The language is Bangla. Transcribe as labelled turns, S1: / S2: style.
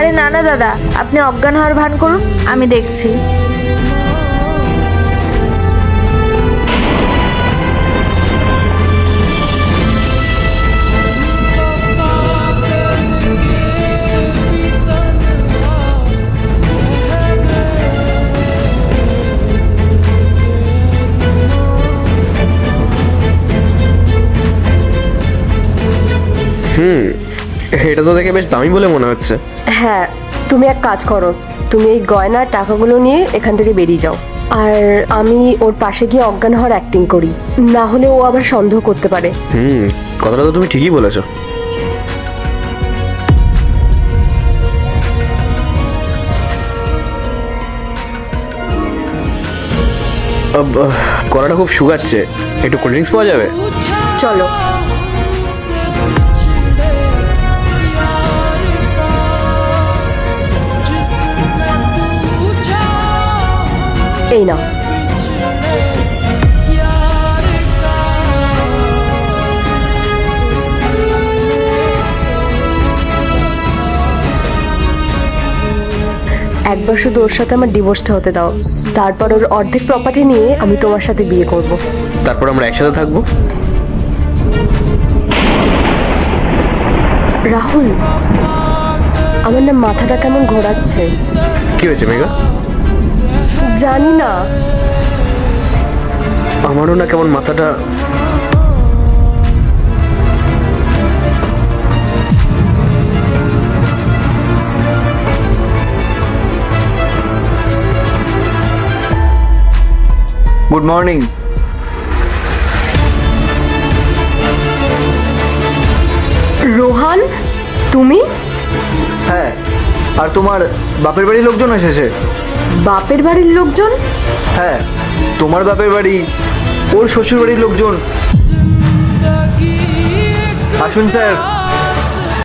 S1: আরে না না দাদা, আপনি অজ্ঞান হওয়ার ভান করুন, আমি দেখছি।
S2: এটা তো দেখে বেশ দামি বলে মনে হচ্ছে।
S3: হ্যাঁ, তুমি এক কাজ করো, তুমি এই গয়নার টাকাগুলো নিয়ে এখান থেকে বেরিয়ে যাও। আর আমি ওর পাশে গিয়ে অজ্ঞান হওয়ার অ্যাক্টিং করি, না হলে ও আবার সন্দেহ করতে পারে।
S2: কথাটা তো তুমি ঠিকই বলেছো। গলাটা খুব শুকাচ্ছে, একটু কোল্ড ড্রিঙ্কস পাওয়া যাবে?
S3: চলো। এই নাও। একবার শুধু ওর সাথে আমার ডিভোর্সটা হতে দাও, তারপর ওর অর্ধেক প্রপার্টি নিয়ে আমি তোমার সাথে বিয়ে করব।
S2: তারপর আমরা একসাথে থাকবো।
S3: রাহুল, আমার না মাথাটা কেমন ঘোরাচ্ছে।
S2: কি হয়েছে মেঘা?
S3: জানি না।
S2: আমারও না কেমন মাথাটা।
S4: Good morning.
S3: রোহান, তুমি?
S4: হ্যাঁ, আর তোমার বাপের বাড়ির লোকজন এসেছে।
S3: বাপের বাড়ির লোকজন?
S4: হ্যাঁ, তোমার বাপের বাড়ি, ওর শ্বশুর বাড়ির লোকজন। আসুন স্যার।